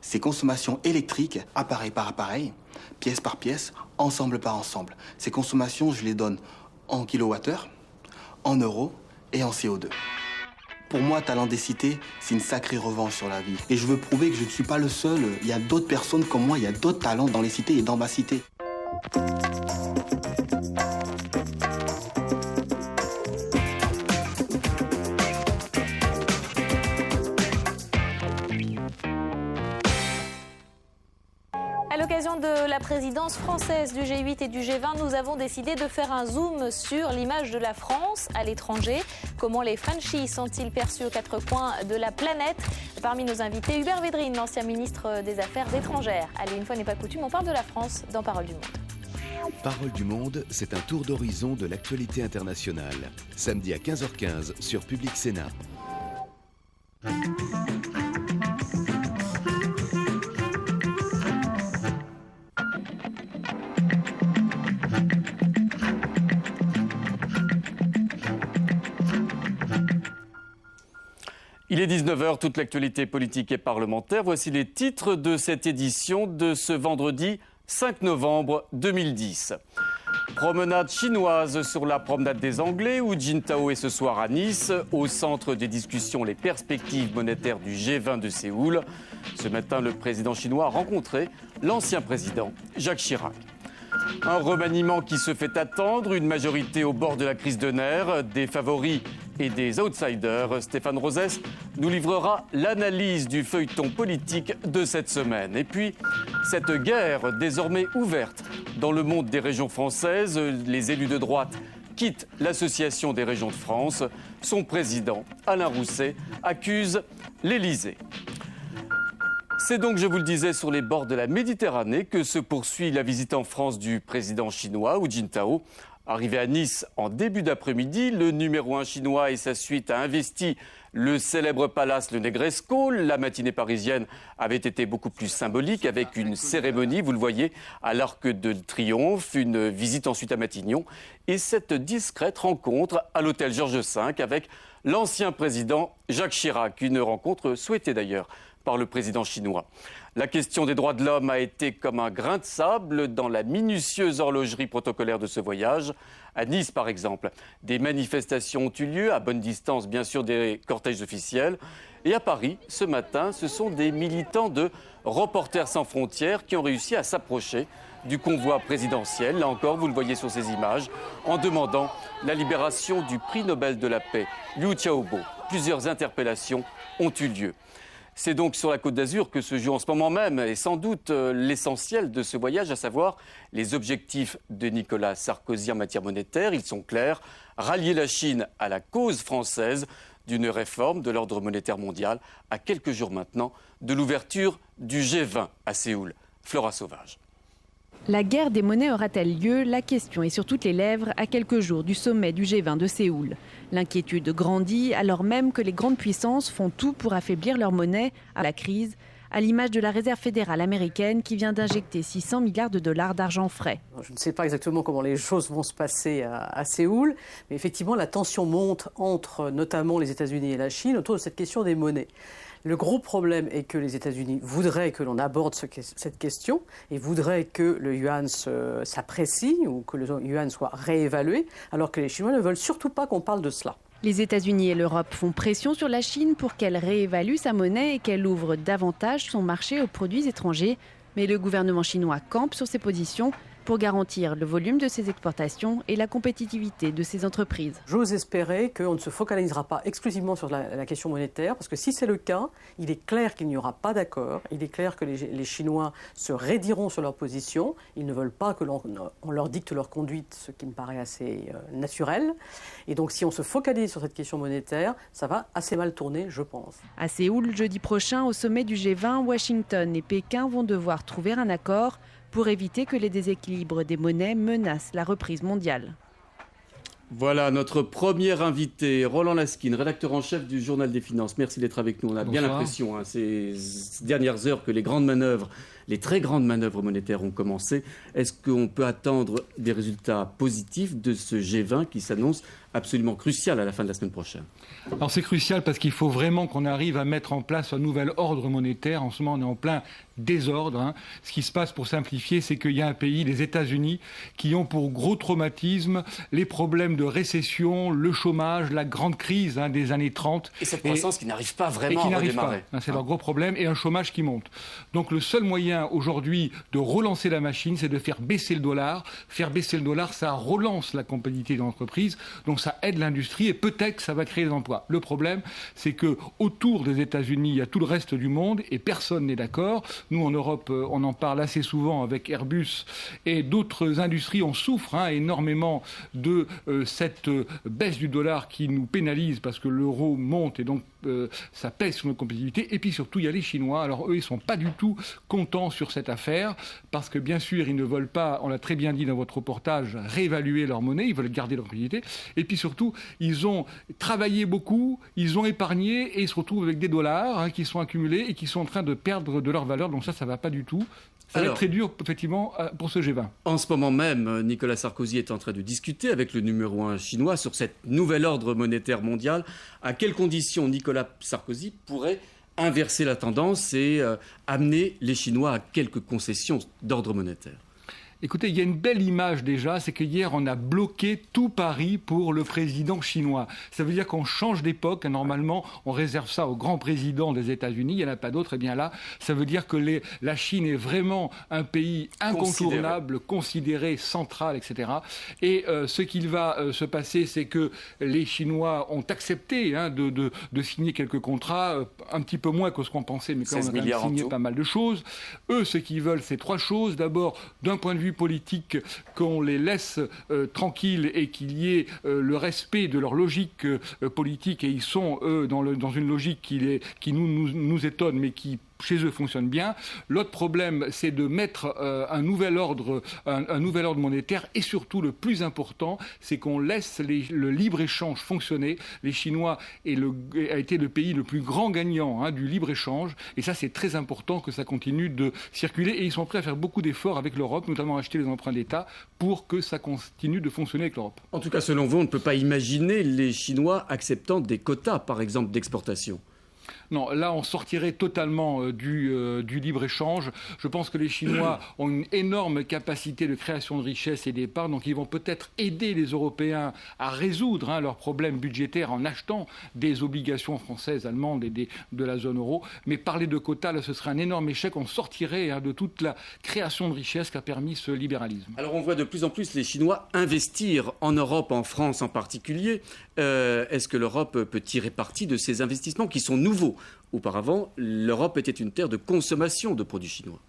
c'est consommation électrique, appareil par appareil, pièce par pièce, ensemble par ensemble. Ces consommations, je les donne en kilowattheures, en euros et en CO2. Pour moi, Talent des cités, c'est une sacrée revanche sur la vie. Et je veux prouver que je ne suis pas le seul. Il y a d'autres personnes comme moi, il y a d'autres talents dans les cités et dans ma cité. À l'occasion de la présidence française du G8 et du G20, nous avons décidé de faire un zoom sur l'image de la France à l'étranger. Comment les Frenchies sont-ils perçus aux quatre coins de la planète? Parmi nos invités, Hubert Védrine, l'ancien ministre des Affaires étrangères. Allez, une fois n'est pas coutume, on parle de la France dans Parole du Monde. Parole du Monde, c'est un tour d'horizon de l'actualité internationale. Samedi à 15h15 sur Public Sénat. Il est 19h, toute l'actualité politique et parlementaire. Voici les titres de cette édition de ce vendredi 5 novembre 2010. Promenade chinoise sur la promenade des Anglais, où Jintao est ce soir à Nice. Au centre des discussions, les perspectives monétaires du G20 de Séoul. Ce matin, le président chinois a rencontré l'ancien président Jacques Chirac. Un remaniement qui se fait attendre, une majorité au bord de la crise de nerfs, des favoris et des outsiders. Stéphane Rosès nous livrera l'analyse du feuilleton politique de cette semaine. Et puis, cette guerre désormais ouverte dans le monde des régions françaises, les élus de droite quittent l'Association des régions de France. Son président, Alain Rousset, accuse l'Élysée. C'est donc, je vous le disais, sur les bords de la Méditerranée que se poursuit la visite en France du président chinois, Hu Jintao. Arrivé à Nice en début d'après-midi, le numéro 1 chinois et sa suite a investi le célèbre palace Le Negresco. La matinée parisienne avait été beaucoup plus symbolique avec une cérémonie, vous le voyez, à l'Arc de Triomphe, une visite ensuite à Matignon et cette discrète rencontre à l'hôtel Georges V avec l'ancien président Jacques Chirac. Une rencontre souhaitée d'ailleurs par le président chinois. La question des droits de l'homme a été comme un grain de sable dans la minutieuse horlogerie protocolaire de ce voyage. À Nice, par exemple, des manifestations ont eu lieu, à bonne distance, bien sûr, des cortèges officiels. Et à Paris, ce matin, ce sont des militants de Reporters sans frontières qui ont réussi à s'approcher du convoi présidentiel. Là encore, vous le voyez sur ces images, en demandant la libération du prix Nobel de la paix, Liu Xiaobo. Plusieurs interpellations ont eu lieu. C'est donc sur la Côte d'Azur que se joue en ce moment même, et sans doute l'essentiel de ce voyage, à savoir les objectifs de Nicolas Sarkozy en matière monétaire. Ils sont clairs, rallier la Chine à la cause française d'une réforme de l'ordre monétaire mondial, à quelques jours maintenant de l'ouverture du G20 à Séoul. Flora Sauvage. La guerre des monnaies aura-t-elle lieu? La question est sur toutes les lèvres à quelques jours du sommet du G20 de Séoul. L'inquiétude grandit alors même que les grandes puissances font tout pour affaiblir leur monnaie à la crise, à l'image de la Réserve fédérale américaine qui vient d'injecter 600 milliards de dollars d'argent frais. Je ne sais pas exactement comment les choses vont se passer à Séoul, mais effectivement la tension monte entre notamment les États-Unis et la Chine autour de cette question des monnaies. Le gros problème est que les États-Unis voudraient que l'on aborde cette question et voudraient que le yuan s'apprécie ou que le yuan soit réévalué, alors que les Chinois ne veulent surtout pas qu'on parle de cela. Les États-Unis et l'Europe font pression sur la Chine pour qu'elle réévalue sa monnaie et qu'elle ouvre davantage son marché aux produits étrangers. Mais le gouvernement chinois campe sur ses positions pour garantir le volume de ses exportations et la compétitivité de ses entreprises. J'ose espérer qu'on ne se focalisera pas exclusivement sur la question monétaire, parce que si c'est le cas, il est clair qu'il n'y aura pas d'accord, il est clair que les Chinois se raidiront sur leur position, ils ne veulent pas que l'on leur dicte leur conduite, ce qui me paraît assez naturel. Et donc si on se focalise sur cette question monétaire, ça va assez mal tourner, je pense. À Séoul, jeudi prochain, au sommet du G20, Washington et Pékin vont devoir trouver un accord pour éviter que les déséquilibres des monnaies menacent la reprise mondiale. Voilà notre premier invité, Roland Laskin, rédacteur en chef du Journal des Finances. Merci d'être avec nous. On a bien l'impression, ces dernières heures, que les grandes manœuvres, les très grandes manœuvres monétaires ont commencé. Est-ce qu'on peut attendre des résultats positifs de ce G20 qui s'annonce absolument crucial à la fin de la semaine prochaine. Alors c'est crucial parce qu'il faut vraiment qu'on arrive à mettre en place un nouvel ordre monétaire. En ce moment, on est en plein désordre. Ce qui se passe, pour simplifier, c'est qu'il y a un pays, les États-Unis, qui ont pour gros traumatisme les problèmes de récession, le chômage, la grande crise des années 30. Et cette croissance qui n'arrive pas vraiment à redémarrer. C'est leur gros problème, et un chômage qui monte. Donc le seul moyen aujourd'hui de relancer la machine, c'est de faire baisser le dollar. Faire baisser le dollar, ça relance la compétitivité de l'entreprise, donc ça aide l'industrie, et peut-être que ça va créer des emplois. Le problème, c'est que autour des États-Unis, il y a tout le reste du monde, et personne n'est d'accord. Nous, en Europe, on en parle assez souvent avec Airbus et d'autres industries. On souffre énormément de cette baisse du dollar qui nous pénalise parce que l'euro monte et donc ça pèse sur notre compétitivité. Et puis surtout, il y a les Chinois. Alors eux, ils ne sont pas du tout contents sur cette affaire parce que bien sûr, ils ne veulent pas, on l'a très bien dit dans votre reportage, réévaluer leur monnaie. Ils veulent garder leur compétitivité. Et puis surtout, ils ont travaillé beaucoup, ils ont épargné et ils se retrouvent avec des dollars qui sont accumulés et qui sont en train de perdre de leur valeur. Donc ça ne va pas du tout. Ça va être très dur, effectivement, pour ce G20. En ce moment même, Nicolas Sarkozy est en train de discuter avec le numéro 1 chinois sur cet nouvel ordre monétaire mondial. À quelles conditions Nicolas Sarkozy pourrait inverser la tendance et amener les Chinois à quelques concessions d'ordre monétaire ? Écoutez, il y a une belle image déjà, c'est que hier on a bloqué tout Paris pour le président chinois. Ça veut dire qu'on change d'époque. Normalement, on réserve ça au grand président des États-Unis. Il n'y en a pas d'autre. Et bien là, ça veut dire que la Chine est vraiment un pays incontournable, considéré central, etc. Et ce qu'il va se passer, c'est que les Chinois ont accepté de signer quelques contrats, un petit peu moins que ce qu'on pensait, mais quand même on a signé pas mal de choses. Eux, ce qu'ils veulent, c'est trois choses. D'abord, d'un point de vue politique, qu'on les laisse tranquilles et qu'il y ait le respect de leur logique politique, et ils sont, eux, dans une logique qui nous étonne, mais qui chez eux fonctionne bien. L'autre problème, c'est de mettre un nouvel ordre monétaire, et surtout le plus important, c'est qu'on laisse le libre-échange fonctionner. Les Chinois a été le pays le plus grand gagnant du libre-échange, et ça c'est très important que ça continue de circuler, et ils sont prêts à faire beaucoup d'efforts avec l'Europe, notamment acheter les emprunts d'État pour que ça continue de fonctionner avec l'Europe. En tout cas, selon vous, on ne peut pas imaginer les Chinois acceptant des quotas, par exemple, d'exportation. Non, là, on sortirait totalement du libre-échange. Je pense que les Chinois ont une énorme capacité de création de richesse et d'épargne, donc ils vont peut-être aider les Européens à résoudre leurs problèmes budgétaires en achetant des obligations françaises, allemandes et de la zone euro. Mais parler de quotas, là, ce serait un énorme échec. On sortirait de toute la création de richesse qu'a permis ce libéralisme. Alors on voit de plus en plus les Chinois investir en Europe, en France en particulier. Est-ce que l'Europe peut tirer parti de ces investissements qui sont nouveaux ? Auparavant, l'Europe était une terre de consommation de produits chinois.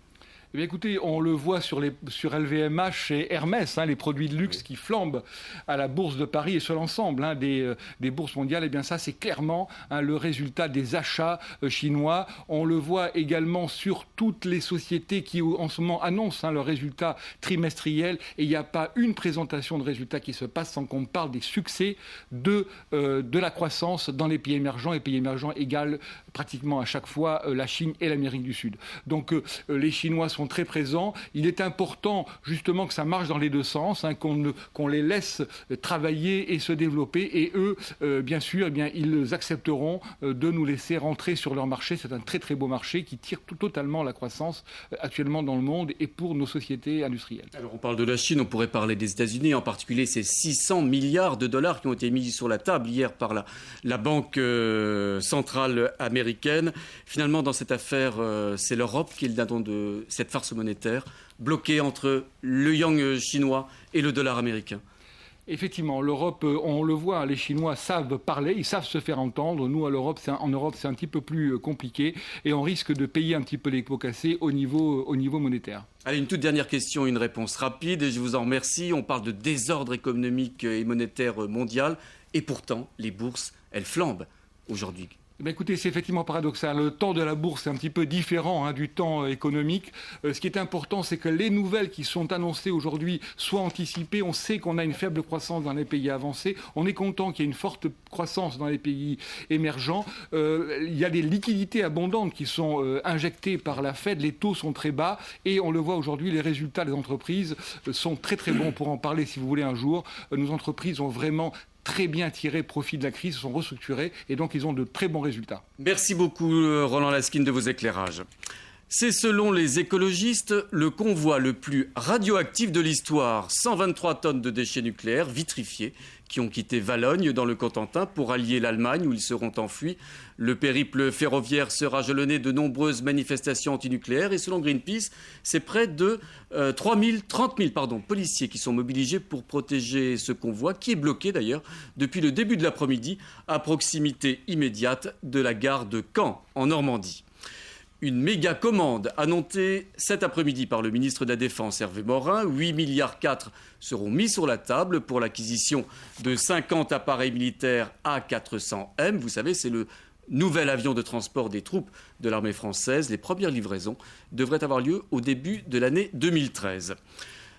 Eh bien, écoutez, on le voit sur LVMH et Hermès, les produits de luxe qui flambent à la Bourse de Paris et sur l'ensemble des bourses mondiales. Eh bien, ça, c'est clairement le résultat des achats chinois. On le voit également sur toutes les sociétés qui, en ce moment, annoncent leurs résultats trimestriels. Et il n'y a pas une présentation de résultats qui se passe sans qu'on parle des succès de la croissance dans les pays émergents. Et pays émergents égale pratiquement à chaque fois la Chine et l'Amérique du Sud. Donc, les Chinois sont très présents. Il est important justement que ça marche dans les deux sens, qu'on les laisse travailler et se développer. Et eux, bien sûr, ils accepteront de nous laisser rentrer sur leur marché. C'est un très très beau marché qui tire totalement la croissance actuellement dans le monde et pour nos sociétés industrielles. Alors on parle de la Chine, on pourrait parler des États-Unis, en particulier ces 600 milliards de dollars qui ont été mis sur la table hier par la Banque centrale américaine. Finalement, dans cette affaire, c'est l'Europe qui est le dindon de cette farce monétaire, bloquée entre le yuan chinois et le dollar américain. Effectivement, l'Europe, on le voit, les Chinois savent parler, ils savent se faire entendre. Nous, en Europe, c'est un petit peu plus compliqué, et on risque de payer un petit peu les pots cassés au niveau monétaire. Allez, une toute dernière question, une réponse rapide, et je vous en remercie. On parle de désordre économique et monétaire mondial, et pourtant, les bourses, elles flambent aujourd'hui. Écoutez, c'est effectivement paradoxal. Le temps de la bourse est un petit peu différent du temps économique. Ce qui est important, c'est que les nouvelles qui sont annoncées aujourd'hui soient anticipées. On sait qu'on a une faible croissance dans les pays avancés. On est content qu'il y ait une forte croissance dans les pays émergents. Il y a des liquidités abondantes qui sont injectées par la Fed. Les taux sont très bas. Et on le voit aujourd'hui, les résultats des entreprises sont très très bons. Pour en parler, si vous voulez, un jour. Nos entreprises ont vraiment très bien tiré profit de la crise, se sont restructurés et donc ils ont de très bons résultats. Merci beaucoup Roland Laskin de vos éclairages. C'est selon les écologistes le convoi le plus radioactif de l'histoire. 123 tonnes de déchets nucléaires vitrifiés qui ont quitté Valognes dans le Cotentin pour allier l'Allemagne où ils seront enfuis. Le périple ferroviaire sera jalonné de nombreuses manifestations antinucléaires et selon Greenpeace, c'est près de 30 000 policiers qui sont mobilisés pour protéger ce convoi qui est bloqué d'ailleurs depuis le début de l'après-midi à proximité immédiate de la gare de Caen en Normandie. Une méga commande annoncée cet après-midi par le ministre de la Défense Hervé Morin. 8,4 milliards seront mis sur la table pour l'acquisition de 50 appareils militaires A400M. Vous savez, c'est le nouvel avion de transport des troupes de l'armée française. Les premières livraisons devraient avoir lieu au début de l'année 2013.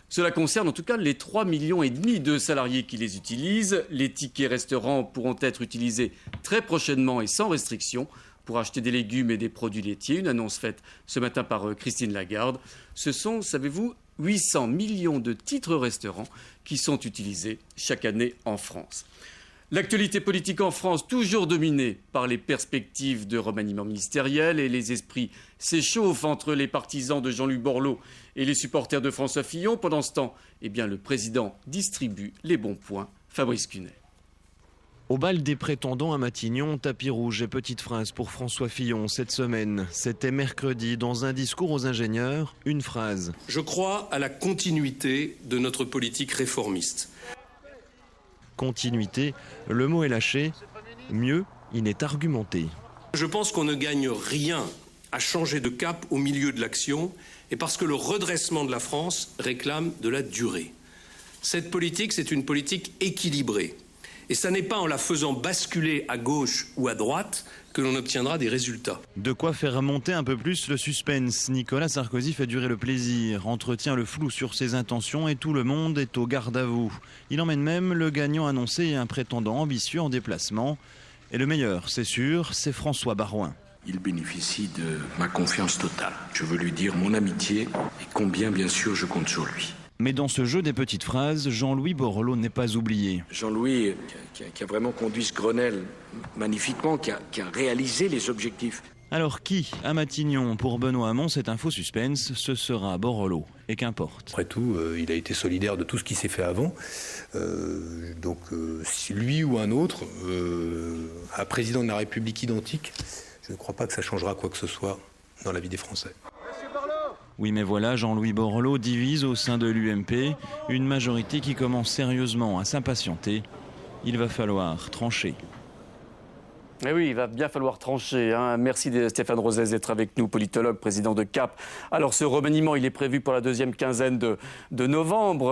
Cela concerne en tout cas les 3,5 millions de salariés qui les utilisent. Les tickets restaurants pourront être utilisés très prochainement et sans restriction pour acheter des légumes et des produits laitiers. Une annonce faite ce matin par Christine Lagarde. Ce sont, savez-vous, 800 millions de titres restaurants qui sont utilisés chaque année en France. L'actualité politique en France, toujours dominée par les perspectives de remaniement ministériel et les esprits s'échauffent entre les partisans de Jean-Luc Borloo et les supporters de François Fillon. Pendant ce temps, le président distribue les bons points. Fabrice Cunet. Au bal des prétendants à Matignon, tapis rouge et petite phrase pour François Fillon cette semaine. C'était mercredi, dans un discours aux ingénieurs, une phrase. Je crois à la continuité de notre politique réformiste. Continuité, le mot est lâché. Mieux, il est argumenté. Je pense qu'on ne gagne rien à changer de cap au milieu de l'action et parce que le redressement de la France réclame de la durée. Cette politique, c'est une politique équilibrée. Et ça n'est pas en la faisant basculer à gauche ou à droite que l'on obtiendra des résultats. De quoi faire monter un peu plus le suspense. Nicolas Sarkozy fait durer le plaisir, entretient le flou sur ses intentions et tout le monde est au garde à vous. Il emmène même le gagnant annoncé et un prétendant ambitieux en déplacement. Et le meilleur, c'est sûr, c'est François Baroin. Il bénéficie de ma confiance totale. Je veux lui dire mon amitié et combien, bien sûr, je compte sur lui. Mais dans ce jeu des petites phrases, Jean-Louis Borloo n'est pas oublié. Jean-Louis, qui a vraiment conduit ce Grenelle magnifiquement, qui a réalisé les objectifs. Alors qui, à Matignon, pour Benoît Hamon, c'est un faux suspense, ce sera Borloo. Et qu'importe. Après tout, il a été solidaire de tout ce qui s'est fait avant. Si lui ou un autre, un président de la République identique, je ne crois pas que ça changera quoi que ce soit dans la vie des Français. Oui, mais voilà, Jean-Louis Borloo divise au sein de l'UMP une majorité qui commence sérieusement à s'impatienter. Il va falloir trancher. Eh oui, il va bien falloir trancher. Merci Stéphane Rosès d'être avec nous, politologue, président de CAP. Alors ce remaniement, il est prévu pour la deuxième quinzaine de novembre,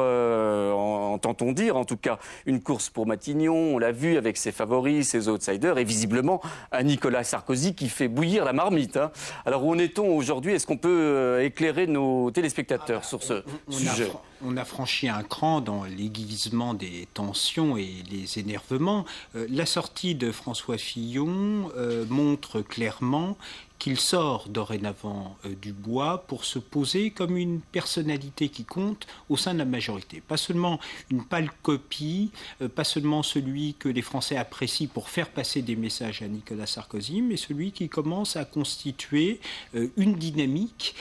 entend-on dire. En tout cas, une course pour Matignon, on l'a vu avec ses favoris, ses outsiders, et visiblement un Nicolas Sarkozy qui fait bouillir la marmite. Alors où en est-on aujourd'hui? Est-ce qu'on peut éclairer nos téléspectateurs sur ce sujet? On a franchi un cran dans l'aiguisement des tensions et les énervements. La sortie de François Fillon montre clairement qu'il sort dorénavant du bois pour se poser comme une personnalité qui compte au sein de la majorité. Pas seulement une pâle copie, pas seulement celui que les Français apprécient pour faire passer des messages à Nicolas Sarkozy, mais celui qui commence à constituer une dynamique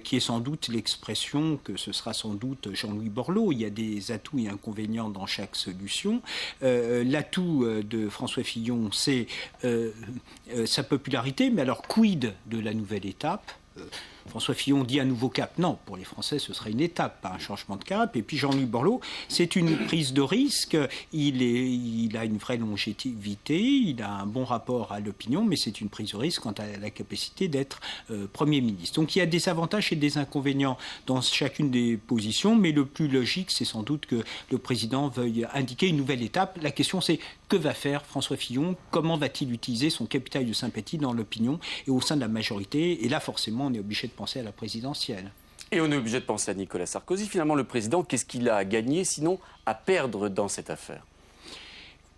qui est sans doute l'expression que ce sera sans doute Jean-Louis Borloo. Il y a des atouts et inconvénients dans chaque solution. L'atout de François Fillon, c'est sa popularité, mais alors quid de la nouvelle étape? François Fillon dit un nouveau cap. Non, pour les Français, ce serait une étape, pas un changement de cap. Et puis Jean-Louis Borloo, c'est une prise de risque. Il a une vraie longévité, il a un bon rapport à l'opinion, mais c'est une prise de risque quant à la capacité d'être Premier ministre. Donc il y a des avantages et des inconvénients dans chacune des positions, mais le plus logique, c'est sans doute que le président veuille indiquer une nouvelle étape. La question, c'est que va faire François Fillon? Comment va-t-il utiliser son capital de sympathie dans l'opinion et au sein de la majorité? Et là, forcément, on est obligé de penser à la présidentielle. Et on est obligé de penser à Nicolas Sarkozy. Finalement, le président, qu'est-ce qu'il a à gagner, sinon à perdre dans cette affaire?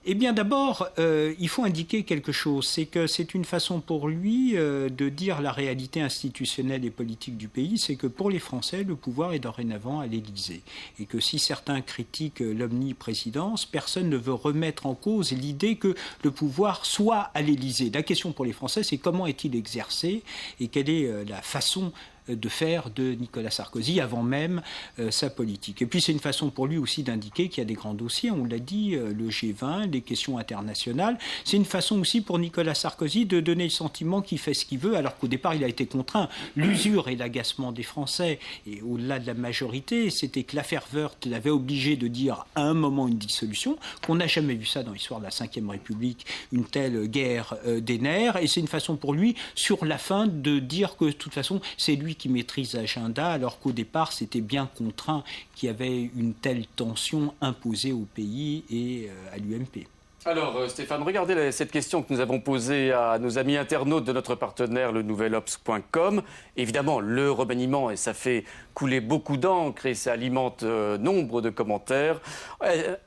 Eh bien d'abord, il faut indiquer quelque chose, c'est que c'est une façon pour lui de dire la réalité institutionnelle et politique du pays, c'est que pour les Français, le pouvoir est dorénavant à l'Élysée. Et que si certains critiquent l'omniprésidence, personne ne veut remettre en cause l'idée que le pouvoir soit à l'Élysée. La question pour les Français, c'est comment est-il exercé et quelle est la façon de faire de Nicolas Sarkozy avant même sa politique. Et puis c'est une façon pour lui aussi d'indiquer qu'il y a des grands dossiers, on l'a dit, le G20, les questions internationales. C'est une façon aussi pour Nicolas Sarkozy de donner le sentiment qu'il fait ce qu'il veut, alors qu'au départ il a été contraint. L'usure et l'agacement des Français, et au-delà de la majorité, c'était que l'affaire Woerth l'avait obligé de dire à un moment une dissolution, qu'on n'a jamais vu ça dans l'histoire de la Ve République, une telle guerre des nerfs, et c'est une façon pour lui, sur la fin, de dire que de toute façon c'est lui qui maîtrise l'agenda, alors qu'au départ, c'était bien contraint qu'il y avait une telle tension imposée au pays et à l'UMP. Alors Stéphane, regardez cette question que nous avons posée à nos amis internautes de notre partenaire, le nouvelobs.com. Évidemment, le remaniement, et ça fait couler beaucoup d'encre et ça alimente nombre de commentaires.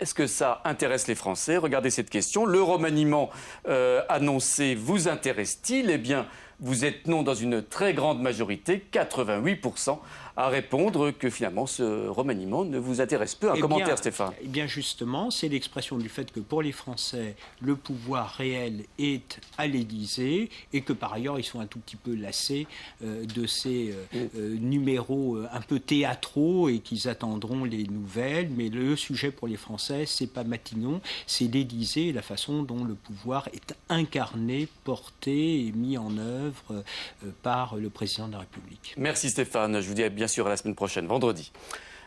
Est-ce que ça intéresse les Français? Regardez cette question. Le remaniement annoncé vous intéresse-t-il? Eh bien, vous êtes non dans une très grande majorité, 88%, à répondre que finalement ce remaniement ne vous intéresse peu. Un commentaire, Stéphane. Eh bien justement, c'est l'expression du fait que pour les Français, le pouvoir réel est à l'Élysée et que par ailleurs, ils sont un tout petit peu lassés de ces numéros un peu théâtraux et qu'ils attendront les nouvelles. Mais le sujet pour les Français, c'est pas Matignon, c'est l'Élysée et la façon dont le pouvoir est incarné, porté et mis en œuvre par le président de la République. Merci Stéphane, je vous dis bien sûr à la semaine prochaine, vendredi.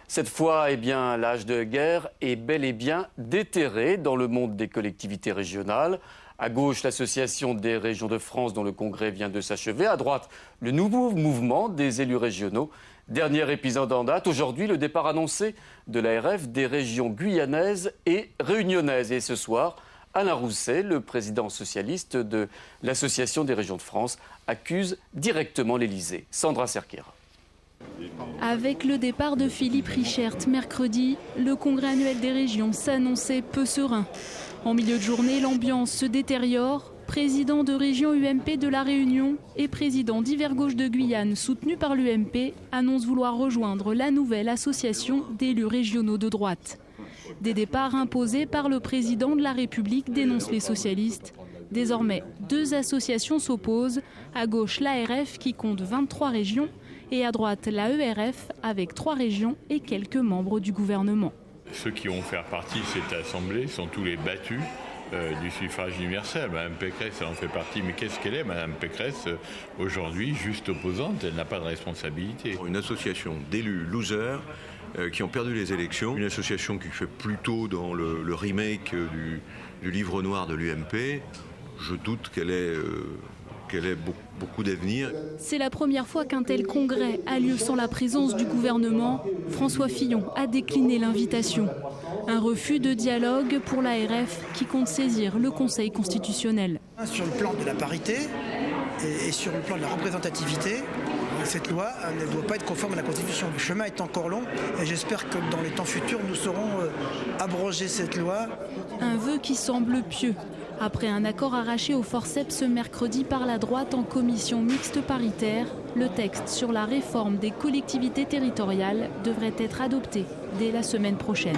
Cette fois, eh bien, l'âge de guerre est bel et bien déterré dans le monde des collectivités régionales. À gauche, l'Association des régions de France dont le congrès vient de s'achever. À droite, le nouveau mouvement des élus régionaux. Dernier épisode en date, aujourd'hui, le départ annoncé de l'ARF des régions guyanaises et réunionnaises. Et ce soir, Alain Rousset, le président socialiste de l'Association des régions de France, accuse directement l'Élysée. Sandra Cerquera. Avec le départ de Philippe Richert mercredi, le congrès annuel des régions s'annonçait peu serein. En milieu de journée, l'ambiance se détériore. Président de région UMP de La Réunion et président d'Hiver Gauche de Guyane, soutenu par l'UMP, annonce vouloir rejoindre la nouvelle association d'élus régionaux de droite. Des départs imposés par le président de la République, dénoncent les socialistes. Désormais, deux associations s'opposent. À gauche, l'ARF qui compte 23 régions et à droite, la ERF avec 3 régions et quelques membres du gouvernement. Ceux qui vont faire partie de cette assemblée sont tous les battus du suffrage universel. Mme Pécresse, elle en fait partie. Mais qu'est-ce qu'elle est, Mme Pécresse, aujourd'hui, juste opposante? Elle n'a pas de responsabilité. Une association d'élus losers qui ont perdu les élections. Une association qui fait plutôt dans le remake du livre noir de l'UMP. Je doute qu'elle ait beaucoup d'avenir. C'est la première fois qu'un tel congrès a lieu sans la présence du gouvernement. François Fillon a décliné l'invitation. Un refus de dialogue pour l'ARF qui compte saisir le Conseil constitutionnel. Sur le plan de la parité et sur le plan de la représentativité, cette loi ne doit pas être conforme à la Constitution. Le chemin est encore long et j'espère que dans les temps futurs, nous saurons abroger cette loi. Un vœu qui semble pieux. Après un accord arraché au forceps ce mercredi par la droite en commission mixte paritaire, le texte sur la réforme des collectivités territoriales devrait être adopté dès la semaine prochaine.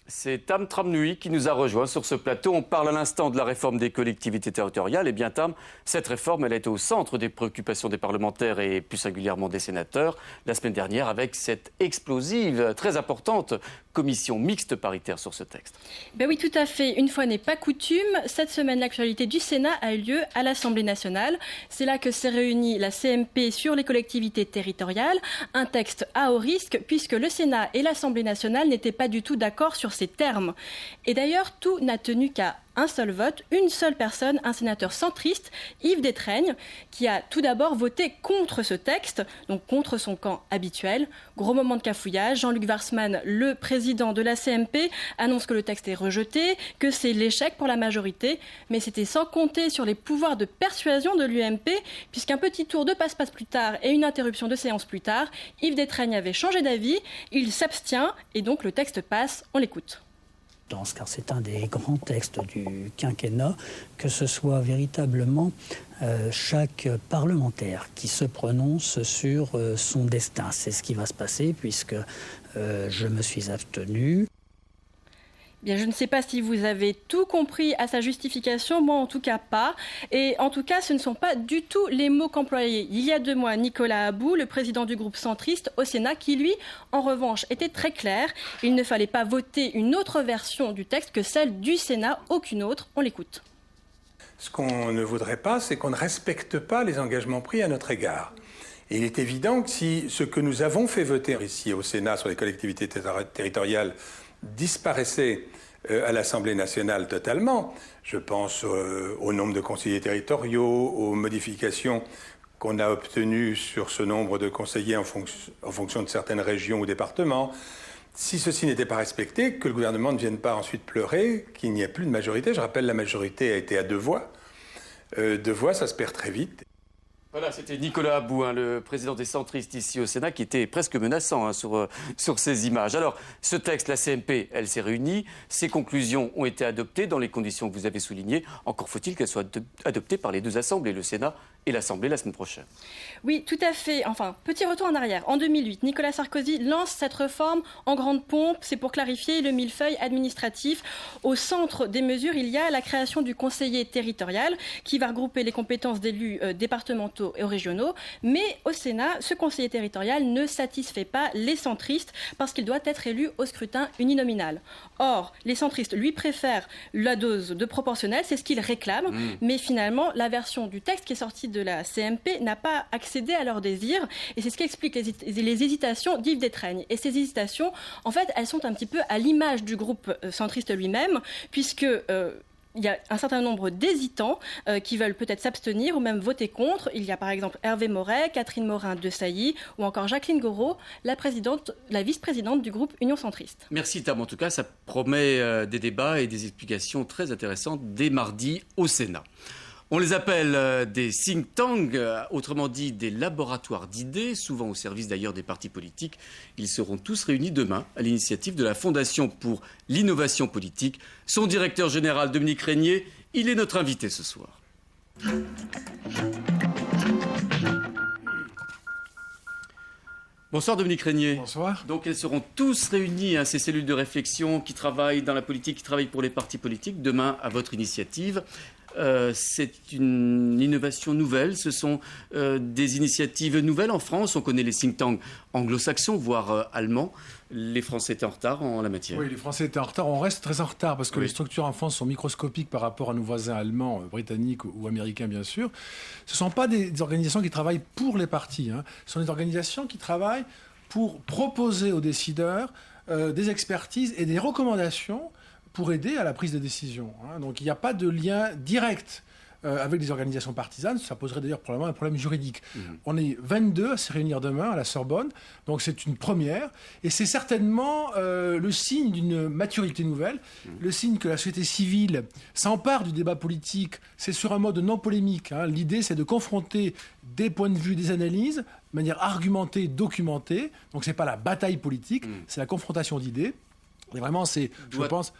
C'est Tam Tramnui qui nous a rejoint sur ce plateau. On parle à l'instant de la réforme des collectivités territoriales. Eh bien Tam, cette réforme, elle est au centre des préoccupations des parlementaires et plus singulièrement des sénateurs. La semaine dernière, avec cette explosive, très importante commission mixte paritaire sur ce texte. Ben oui, tout à fait. Une fois n'est pas coutume, cette semaine, l'actualité du Sénat a eu lieu à l'Assemblée nationale. C'est là que s'est réunie la CMP sur les collectivités territoriales. Un texte à haut risque, puisque le Sénat et l'Assemblée nationale n'étaient pas du tout d'accord sur ces termes. Et d'ailleurs, tout n'a tenu qu'à un seul vote, une seule personne, un sénateur centriste, Yves Détraigne, qui a tout d'abord voté contre ce texte, donc contre son camp habituel. Gros moment de cafouillage, Jean-Luc Warsmann, le président de la CMP, annonce que le texte est rejeté, que c'est l'échec pour la majorité, mais c'était sans compter sur les pouvoirs de persuasion de l'UMP, puisqu'un petit tour de passe-passe plus tard et une interruption de séance plus tard, Yves Détraigne avait changé d'avis, il s'abstient et donc le texte passe, on l'écoute. Car c'est un des grands textes du quinquennat, que ce soit véritablement chaque parlementaire qui se prononce sur son destin. C'est ce qui va se passer puisque je me suis abstenu. Bien, je ne sais pas si vous avez tout compris à sa justification, moi en tout cas pas. Et en tout cas, ce ne sont pas du tout les mots qu'employait il y a 2 mois Nicolas About, le président du groupe centriste au Sénat, qui lui, en revanche, était très clair. Il ne fallait pas voter une autre version du texte que celle du Sénat, aucune autre. On l'écoute. Ce qu'on ne voudrait pas, c'est qu'on ne respecte pas les engagements pris à notre égard. Et il est évident que si ce que nous avons fait voter ici au Sénat sur les collectivités territoriales disparaissait à l'Assemblée nationale totalement. Je pense au nombre de conseillers territoriaux, aux modifications qu'on a obtenues sur ce nombre de conseillers en fonction de certaines régions ou départements. Si ceci n'était pas respecté, que le gouvernement ne vienne pas ensuite pleurer qu'il n'y ait plus de majorité. Je rappelle, la majorité a été à 2 voix. 2 voix, ça se perd très vite. Voilà, c'était Nicolas About, le président des centristes ici au Sénat, qui était presque menaçant sur ces images. Alors, ce texte, la CMP, elle s'est réunie. Ses conclusions ont été adoptées dans les conditions que vous avez soulignées. Encore faut-il qu'elles soient adoptées par les 2 assemblées, le Sénat et l'Assemblée, la semaine prochaine. Oui, tout à fait. Enfin, petit retour en arrière. En 2008, Nicolas Sarkozy lance cette réforme en grande pompe. C'est pour clarifier le millefeuille administratif. Au centre des mesures, il y a la création du conseiller territorial qui va regrouper les compétences d'élus départementaux et régionaux. Mais au Sénat, ce conseiller territorial ne satisfait pas les centristes parce qu'il doit être élu au scrutin uninominal. Or, les centristes lui préfèrent la dose de proportionnel, c'est ce qu'ils réclament. Mais finalement, la version du texte qui est sortie de la CMP n'a pas accédé à leurs désirs. Et c'est ce qui explique les hésitations d'Yves Détraigne. Et ces hésitations, en fait, elles sont un petit peu à l'image du groupe centriste lui-même, puisque il y a un certain nombre d'hésitants qui veulent peut-être s'abstenir ou même voter contre. Il y a par exemple Hervé Moret, Catherine Morin-Desailly ou encore Jacqueline Gouraud, la vice-présidente du groupe Union Centriste. Merci Tam. En tout cas, ça promet des débats et des explications très intéressantes dès mardi au Sénat. On les appelle des think tanks, autrement dit des laboratoires d'idées, souvent au service d'ailleurs des partis politiques. Ils seront tous réunis demain à l'initiative de la Fondation pour l'innovation politique. Son directeur général, Dominique Régnier, il est notre invité ce soir. Bonsoir Dominique Régnier. Bonsoir. Donc elles seront tous réunies, ces cellules de réflexion qui travaillent dans la politique, qui travaillent pour les partis politiques, demain à votre initiative. C'est une innovation nouvelle, ce sont des initiatives nouvelles en France. On connaît les think tanks anglo-saxons, voire allemands. Les Français étaient en retard en la matière. Oui, les Français étaient en retard. On reste très en retard parce que les structures en France sont microscopiques par rapport à nos voisins allemands, britanniques ou américains, bien sûr. Ce ne sont pas des organisations qui travaillent pour les partis. Ce sont des organisations qui travaillent pour proposer aux décideurs des expertises et des recommandations pour aider à la prise de décision. Donc il n'y a pas de lien direct avec des organisations partisanes. Ça poserait d'ailleurs probablement un problème juridique. On est 22 à se réunir demain à la Sorbonne, donc c'est une première. Et c'est certainement le signe d'une maturité nouvelle, le signe que la société civile s'empare du débat politique. C'est sur un mode non polémique. L'idée, c'est de confronter des points de vue, des analyses, de manière argumentée, documentée. Donc c'est pas la bataille politique, c'est la confrontation d'idées. Et vraiment, c'est, je pense,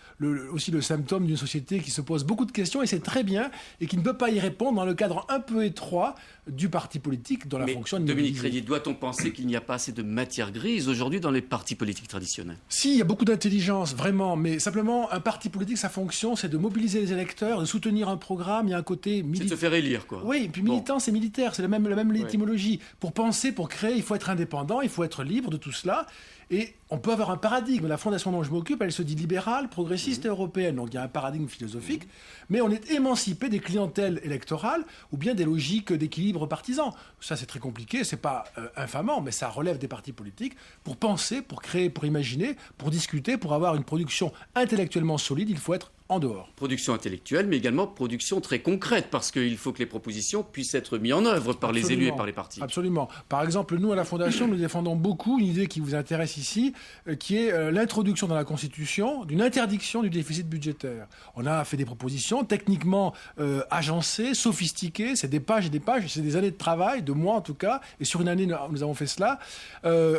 aussi le symptôme d'une société qui se pose beaucoup de questions, et c'est très bien, et qui ne peut pas y répondre dans le cadre un peu étroit du parti politique dont la fonction est Dominique Régnier, doit-on penser qu'il n'y a pas assez de matière grise aujourd'hui dans les partis politiques traditionnels? Si, il y a beaucoup d'intelligence, vraiment, mais simplement, un parti politique, sa fonction, c'est de mobiliser les électeurs, de soutenir un programme. Il y a un côté militant. C'est de se faire élire, quoi. Oui, et puis militant, c'est militaire, c'est la même étymologie. Pour penser, pour créer, il faut être indépendant, il faut être libre de tout cela. Et on peut avoir un paradigme. La fondation dont je m'occupe, elle se dit libérale, progressiste et européenne. Donc il y a un paradigme philosophique. Mais on est émancipé des clientèles électorales ou bien des logiques d'équilibre partisan. Ça, c'est très compliqué. C'est pas infamant, mais ça relève des partis politiques. Pour penser, pour créer, pour imaginer, pour discuter, pour avoir une production intellectuellement solide, il faut être en dehors. Production intellectuelle, mais également production très concrète, parce qu'il faut que les propositions puissent être mises en œuvre par les élus et par les partis. Absolument. Par exemple, nous, à la Fondation, nous défendons beaucoup une idée qui vous intéresse ici, qui est l'introduction dans la Constitution d'une interdiction du déficit budgétaire. On a fait des propositions techniquement agencées, sophistiquées, c'est des pages et des pages, c'est des années de travail, de mois en tout cas, et sur une année, nous avons fait cela.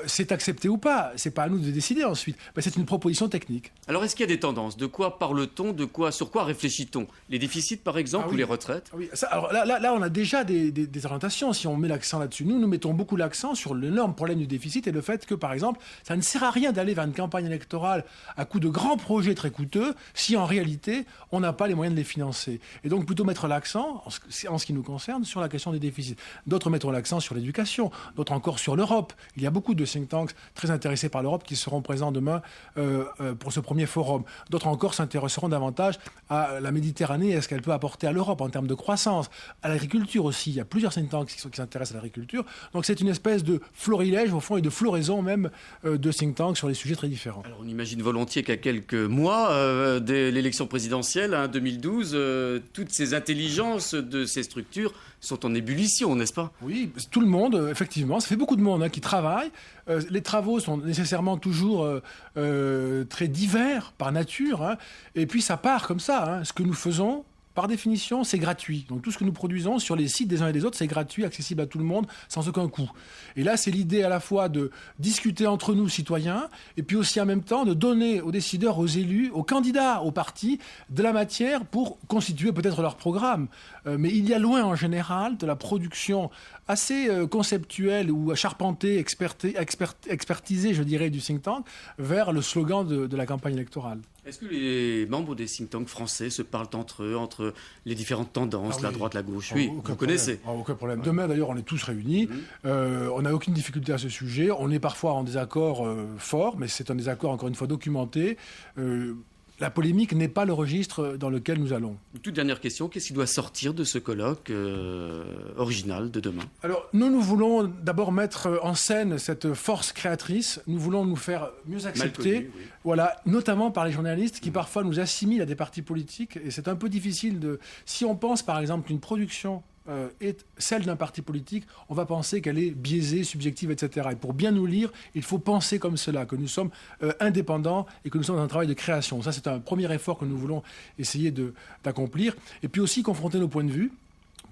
C'est accepté ou pas, c'est pas à nous de décider ensuite, mais c'est une proposition technique. Alors, est-ce qu'il y a des tendances? De quoi parle-t-on? Sur quoi réfléchit-on? Les déficits, par exemple, ou les retraites? Oui. Alors là, on a déjà des orientations, si on met l'accent là-dessus. Nous mettons beaucoup l'accent sur l'énorme problème du déficit et le fait que, par exemple, ça ne sert à rien d'aller vers une campagne électorale à coup de grands projets très coûteux si, en réalité, on n'a pas les moyens de les financer. Et donc, plutôt mettre l'accent, en ce qui nous concerne, sur la question des déficits. D'autres mettront l'accent sur l'éducation, d'autres encore sur l'Europe. Il y a beaucoup de think tanks très intéressés par l'Europe qui seront présents demain pour ce premier forum. D'autres encore s'intéresseront davantage à la Méditerranée et à ce qu'elle peut apporter à l'Europe en termes de croissance, à l'agriculture aussi. Il y a plusieurs think tanks qui s'intéressent à l'agriculture. Donc c'est une espèce de florilège, au fond, et de floraison même de think tanks sur des sujets très différents. Alors on imagine volontiers qu'à quelques mois de l'élection présidentielle, 2012, toutes ces intelligences de ces structures sont en ébullition, n'est-ce pas? Oui, tout le monde, effectivement. Ça fait beaucoup de monde qui travaille. Les travaux sont nécessairement toujours très divers par nature. Et puis ça part comme ça. Ce que nous faisons, par définition, c'est gratuit. Donc tout ce que nous produisons sur les sites des uns et des autres, c'est gratuit, accessible à tout le monde, sans aucun coût. Et là, c'est l'idée à la fois de discuter entre nous, citoyens, et puis aussi en même temps de donner aux décideurs, aux élus, aux candidats, aux partis, de la matière pour constituer peut-être leur programme. Mais il y a loin, en général, de la production assez conceptuelle ou charpentée, expertisée, je dirais, du think tank, vers le slogan de la campagne électorale. Est-ce que les membres des think tanks français se parlent entre eux, entre les différentes tendances, la droite, la gauche? Oui, vous connaissez. Aucun problème. Demain, d'ailleurs, on est tous réunis. On n'a aucune difficulté à ce sujet. On est parfois en désaccord fort, mais c'est un désaccord, encore une fois, documenté. La polémique n'est pas le registre dans lequel nous allons. Une toute dernière question, qu'est-ce qui doit sortir de ce colloque original de demain? Alors, nous voulons d'abord mettre en scène cette force créatrice. Nous voulons nous faire mieux accepter, oui. Voilà, notamment par les journalistes qui parfois nous assimilent à des partis politiques. Et c'est un peu difficile de... Si on pense par exemple qu'une production est celle d'un parti politique, on va penser qu'elle est biaisée, subjective, etc. Et pour bien nous lire, il faut penser comme cela, que nous sommes indépendants et que nous sommes dans un travail de création. Ça, c'est un premier effort que nous voulons essayer d'accomplir. Et puis aussi confronter nos points de vue.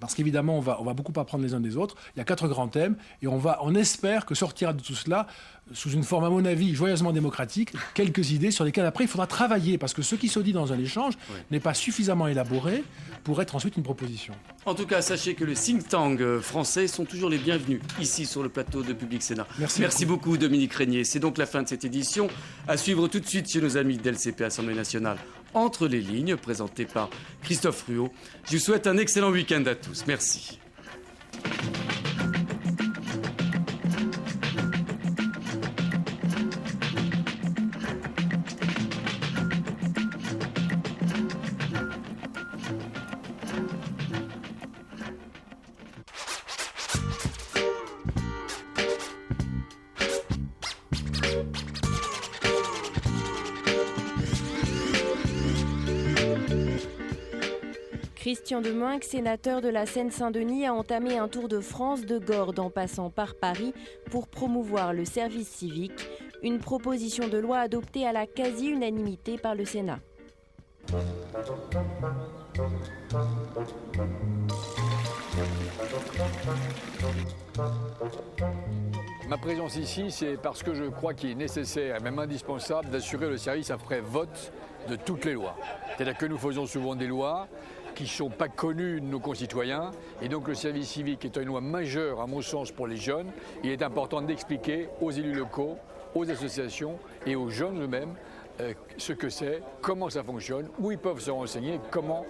Parce qu'évidemment, on va beaucoup apprendre les uns des autres. Il y a 4 grands thèmes et on espère que sortira de tout cela, sous une forme, à mon avis, joyeusement démocratique, quelques idées sur lesquelles après il faudra travailler. Parce que ce qui se dit dans un échange n'est pas suffisamment élaboré pour être ensuite une proposition. En tout cas, sachez que les think tanks français sont toujours les bienvenus ici sur le plateau de Public Sénat. Merci beaucoup Dominique Régnier. C'est donc la fin de cette édition. À suivre tout de suite chez nos amis d'LCP Assemblée nationale. Entre les lignes, présenté par Christophe Ruot. Je vous souhaite un excellent week-end à tous. Merci. Christian Demoinck, sénateur de la Seine-Saint-Denis, a entamé un tour de France de Gordes en passant par Paris pour promouvoir le service civique, une proposition de loi adoptée à la quasi-unanimité par le Sénat. Ma présence ici, c'est parce que je crois qu'il est nécessaire et même indispensable d'assurer le service après vote de toutes les lois. C'est-à-dire que nous faisons souvent des lois qui ne sont pas connues de nos concitoyens. Et donc le service civique est une loi majeure, à mon sens, pour les jeunes. Il est important d'expliquer aux élus locaux, aux associations et aux jeunes eux-mêmes ce que c'est, comment ça fonctionne, où ils peuvent se renseigner, comment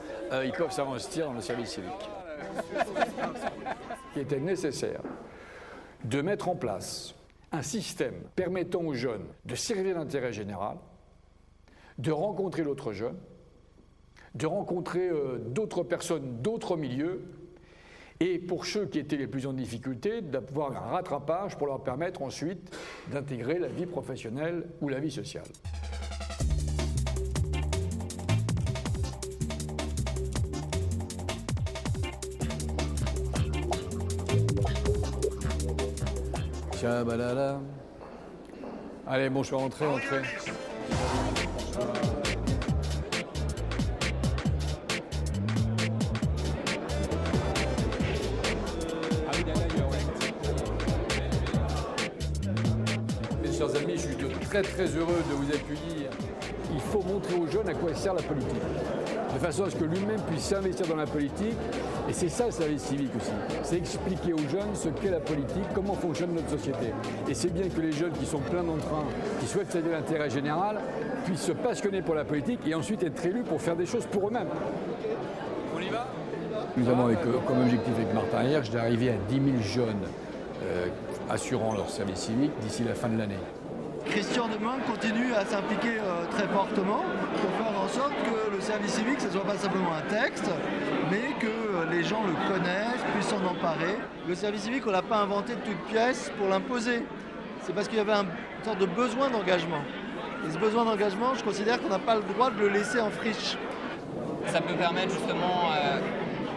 ils peuvent s'investir dans le service civique. Il était nécessaire de mettre en place un système permettant aux jeunes de servir l'intérêt général, de rencontrer l'autre jeune, de rencontrer d'autres personnes, d'autres milieux, et pour ceux qui étaient les plus en difficulté, d'avoir un rattrapage pour leur permettre ensuite d'intégrer la vie professionnelle ou la vie sociale. Chabalala. Allez, bon, je vais rentrer. Mes chers amis, je suis très heureux de vous accueillir. Il faut montrer aux jeunes à quoi sert la politique, de façon à ce que lui-même puisse s'investir dans la politique. Et c'est ça le service civique aussi. C'est expliquer aux jeunes ce qu'est la politique, comment fonctionne notre société. Et c'est bien que les jeunes qui sont pleins d'entrain, qui souhaitent servir l'intérêt général, puissent se passionner pour la politique et ensuite être élus pour faire des choses pour eux-mêmes. On y va ? Nous avons comme objectif avec Martin Hirsch d'arriver à 10 000 jeunes assurant leur service civique d'ici la fin de l'année. Christian Demuynck continue à s'impliquer très fortement pour faire en sorte que le service civique, ce ne soit pas simplement un texte, mais que les gens le connaissent, puissent s'en emparer. Le service civique, on ne l'a pas inventé de toutes pièces pour l'imposer. C'est parce qu'il y avait une sorte de besoin d'engagement. Et ce besoin d'engagement, je considère qu'on n'a pas le droit de le laisser en friche. Ça peut permettre justement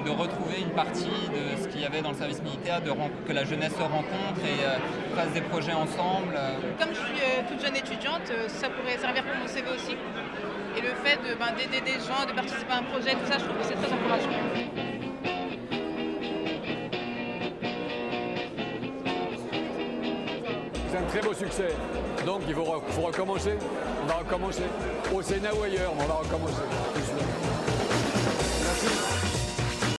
de retrouver une partie de ce qu'il y avait dans le service militaire, que la jeunesse se rencontre et fasse des projets ensemble. Comme je suis toute jeune étudiante, ça pourrait servir pour mon CV aussi. Et le fait d'aider des gens, de participer à un projet, tout ça, je trouve que c'est très encourageant. C'est un très beau succès. Donc il faut recommencer. On va recommencer. Au Sénat ou ailleurs, mais on va recommencer.